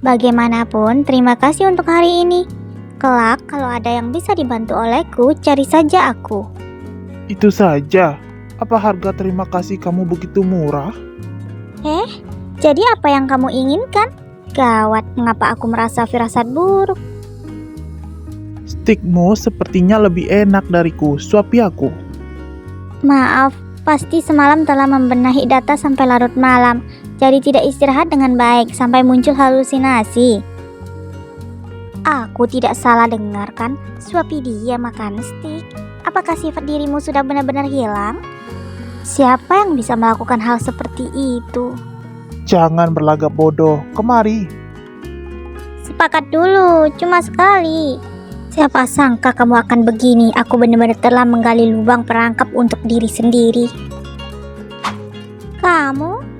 Bagaimanapun, terima kasih untuk hari ini. Kelak, kalau ada yang bisa dibantu olehku, cari saja aku. Itu saja. Apa harga terima kasih kamu begitu murah? Jadi apa yang kamu inginkan? Gawat, mengapa aku merasa firasat buruk? Stikmu sepertinya lebih enak dariku. Suapi aku. Maaf, pasti semalam telah membenahi data sampai larut malam. Jadi tidak istirahat dengan baik sampai muncul halusinasi. Aku tidak salah dengar kan? Suapi dia makan stik. Apakah sifat dirimu sudah benar-benar hilang? Siapa yang bisa melakukan hal seperti itu? Jangan berlagak bodoh. Kemari. Sepakat dulu, cuma sekali. Siapa sangka kamu akan begini? Aku benar-benar telah menggali lubang perangkap untuk diri sendiri. Kamu?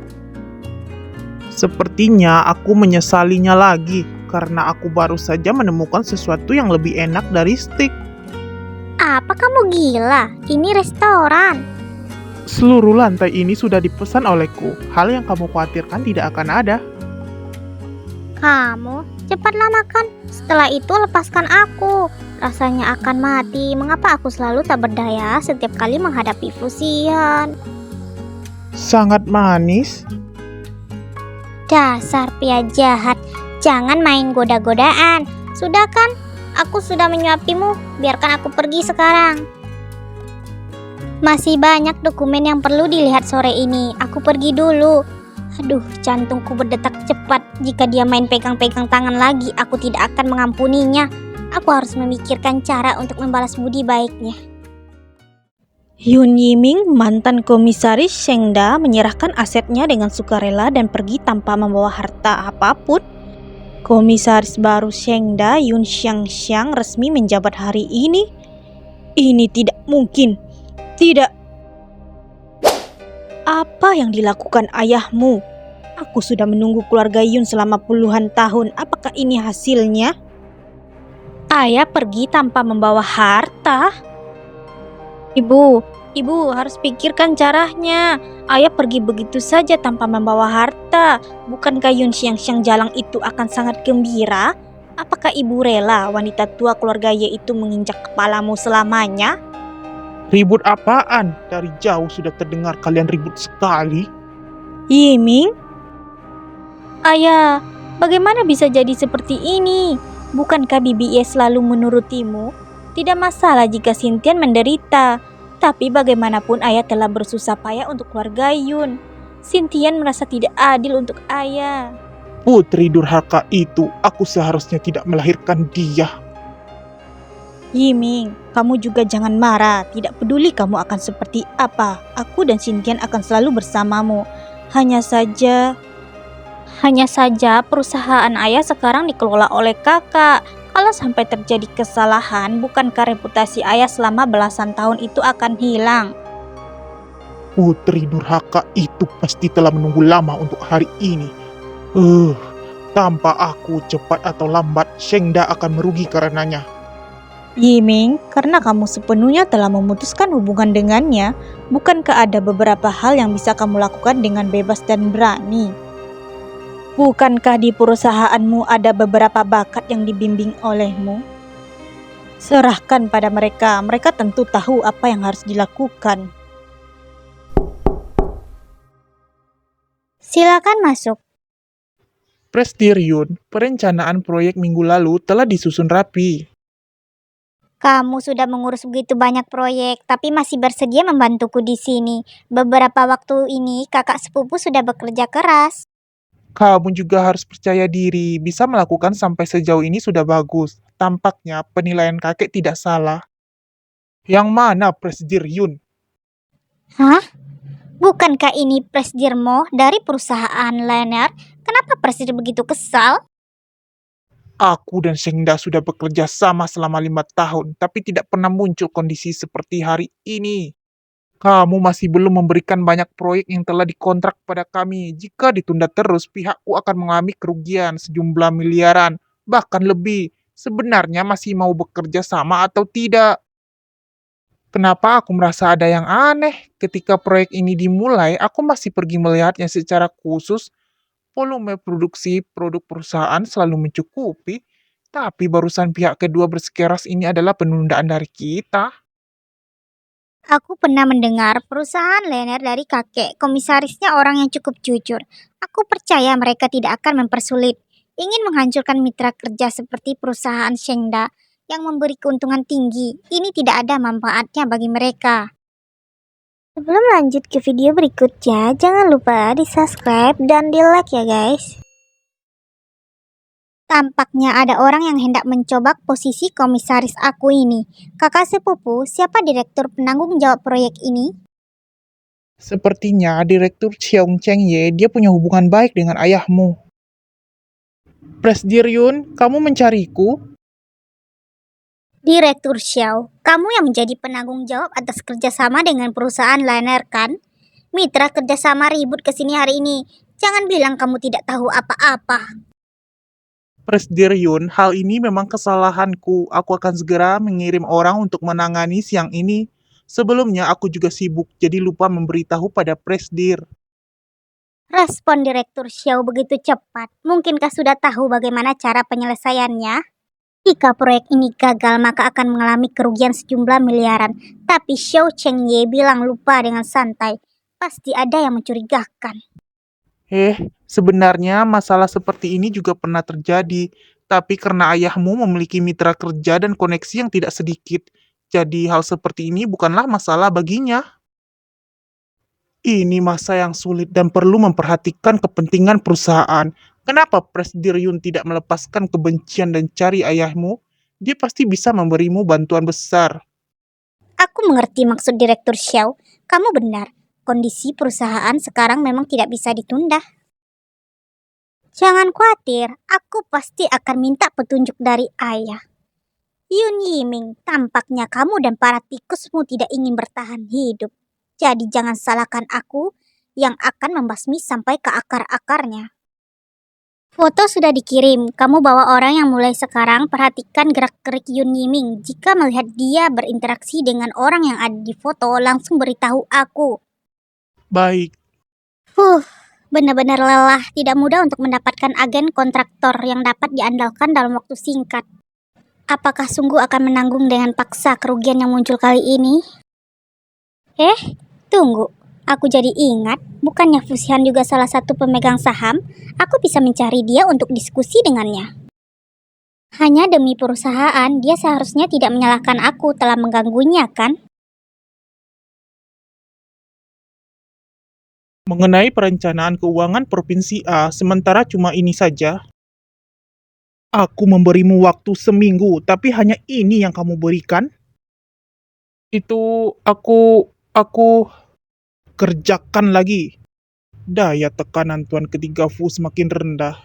Sepertinya aku menyesalinya lagi karena aku baru saja menemukan sesuatu yang lebih enak dari stik. Apa kamu gila? Ini restoran. Seluruh lantai ini sudah dipesan olehku. Hal yang kamu khawatirkan tidak akan ada. Kamu, cepatlah makan. Setelah itu lepaskan aku. Rasanya akan mati. Mengapa aku selalu tak berdaya setiap kali menghadapi fusian? Sangat manis. Dasar pria jahat. Jangan main goda-godaan. Sudah kan? Aku sudah menyuapimu. Biarkan aku pergi sekarang. Masih banyak dokumen yang perlu dilihat sore ini. Aku pergi dulu. Aduh, jantungku berdetak cepat. Jika dia main pegang-pegang tangan lagi, aku tidak akan mengampuninya. Aku harus memikirkan cara untuk membalas budi baiknya. Yun Yiming, mantan komisaris Shengda, menyerahkan asetnya dengan sukarela dan pergi tanpa membawa harta apapun. Komisaris baru Shengda, Yun Xiangxiang, resmi menjabat hari ini. Ini tidak mungkin. Tidak. Apa yang dilakukan ayahmu? Aku sudah menunggu keluarga Yun selama puluhan tahun. Apakah ini hasilnya? Ayah pergi tanpa membawa harta? Ibu harus pikirkan caranya. Ayah pergi begitu saja tanpa membawa harta. Bukankah Yun Xiangxiang Jalang itu akan sangat gembira? Apakah ibu rela wanita tua keluarga Ye itu menginjak kepalamu selamanya? Ribut apaan? Dari jauh sudah terdengar kalian ribut sekali. Yiming? Ayah, bagaimana bisa jadi seperti ini? Bukankah Bibi Ye selalu menurutimu? Tidak masalah jika Xintian menderita. Tapi bagaimanapun ayah telah bersusah payah untuk keluarga Yun. Xintian merasa tidak adil untuk ayah. Putri durhaka itu, aku seharusnya tidak melahirkan dia. Yiming, kamu juga jangan marah. Tidak peduli kamu akan seperti apa. Aku dan Xintian akan selalu bersamamu. Hanya saja perusahaan ayah sekarang dikelola oleh kakak. Kalau sampai terjadi kesalahan, bukankah reputasi ayah selama belasan tahun itu akan hilang? Putri durhaka itu pasti telah menunggu lama untuk hari ini. Tanpa aku cepat atau lambat, Shengda akan merugi karenanya. Yiming, karena kamu sepenuhnya telah memutuskan hubungan dengannya, bukankah ada beberapa hal yang bisa kamu lakukan dengan bebas dan berani? Bukankah di perusahaanmu ada beberapa bakat yang dibimbing olehmu? Serahkan pada mereka, mereka tentu tahu apa yang harus dilakukan. Silakan masuk. Presdir Yun, perencanaan proyek minggu lalu telah disusun rapi. Kamu sudah mengurus begitu banyak proyek, tapi masih bersedia membantuku di sini. Beberapa waktu ini kakak sepupu sudah bekerja keras. Kamu juga harus percaya diri, bisa melakukan sampai sejauh ini sudah bagus. Tampaknya penilaian kakek tidak salah. Yang mana Presdir Yun? Hah? Bukankah ini Presdirmo dari perusahaan Linear? Kenapa Presdir begitu kesal? Aku dan Shengda sudah bekerja sama selama 5 tahun, tapi tidak pernah muncul kondisi seperti hari ini. Kamu masih belum memberikan banyak proyek yang telah dikontrak pada kami. Jika ditunda terus, pihakku akan mengalami kerugian sejumlah miliaran, bahkan lebih. Sebenarnya masih mau bekerja sama atau tidak? Kenapa aku merasa ada yang aneh? Ketika proyek ini dimulai, aku masih pergi melihatnya secara khusus. Volume produksi produk perusahaan selalu mencukupi, tapi barusan pihak kedua bersikeras ini adalah penundaan dari kita. Aku pernah mendengar perusahaan Lenner dari kakek komisarisnya orang yang cukup jujur. Aku percaya mereka tidak akan mempersulit. Ingin menghancurkan mitra kerja seperti perusahaan Shengda yang memberi keuntungan tinggi. Ini tidak ada manfaatnya bagi mereka. Sebelum lanjut ke video berikutnya, jangan lupa di subscribe dan di like ya guys. Tampaknya ada orang yang hendak mencoba posisi komisaris aku ini. Kakak sepupu, siapa direktur penanggung jawab proyek ini? Sepertinya Direktur Xiong Cheng Ye dia punya hubungan baik dengan ayahmu. Presdir Yun, kamu mencariku? Direktur Xiao, kamu yang menjadi penanggung jawab atas kerjasama dengan perusahaan Liner kan? Mitra kerjasama ribut kesini hari ini. Jangan bilang kamu tidak tahu apa-apa. Presdir Yun, hal ini memang kesalahanku. Aku akan segera mengirim orang untuk menangani siang ini. Sebelumnya aku juga sibuk, jadi lupa memberitahu pada Presdir. Respon Direktur Xiao begitu cepat. Mungkinkah sudah tahu bagaimana cara penyelesaiannya? Jika proyek ini gagal, maka akan mengalami kerugian sejumlah miliaran. Tapi Xiao Cheng Ye bilang lupa dengan santai. Pasti ada yang mencurigakan. Sebenarnya masalah seperti ini juga pernah terjadi. Tapi karena ayahmu memiliki mitra kerja dan koneksi yang tidak sedikit, jadi hal seperti ini bukanlah masalah baginya. Ini masa yang sulit dan perlu memperhatikan kepentingan perusahaan. Kenapa Presdir Yun tidak melepaskan kebencian dan cari ayahmu? Dia pasti bisa memberimu bantuan besar. Aku mengerti maksud Direktur Xiao. Kamu benar. Kondisi perusahaan sekarang memang tidak bisa ditunda. Jangan khawatir, aku pasti akan minta petunjuk dari ayah. Yun Yiming, tampaknya kamu dan para tikusmu tidak ingin bertahan hidup. Jadi jangan salahkan aku yang akan membasmi sampai ke akar-akarnya. Foto sudah dikirim. Kamu bawa orang yang mulai sekarang perhatikan gerak-gerik Yun Yiming. Jika melihat dia berinteraksi dengan orang yang ada di foto, langsung beritahu aku. Baik, Benar-benar lelah. Tidak mudah untuk mendapatkan agen kontraktor yang dapat diandalkan dalam waktu singkat. Apakah sungguh akan menanggung dengan paksa kerugian yang muncul kali ini? Tunggu. Aku jadi ingat, bukannya Fusihan juga salah satu pemegang saham? Aku bisa mencari dia untuk diskusi dengannya. Hanya demi perusahaan, dia seharusnya tidak menyalahkan aku telah mengganggunya, kan? mengenai perencanaan keuangan Provinsi A, sementara cuma ini saja. Aku memberimu waktu seminggu, tapi hanya ini yang kamu berikan? Itu aku kerjakan lagi. Daya tekanan Tuan Ketiga Fu semakin rendah.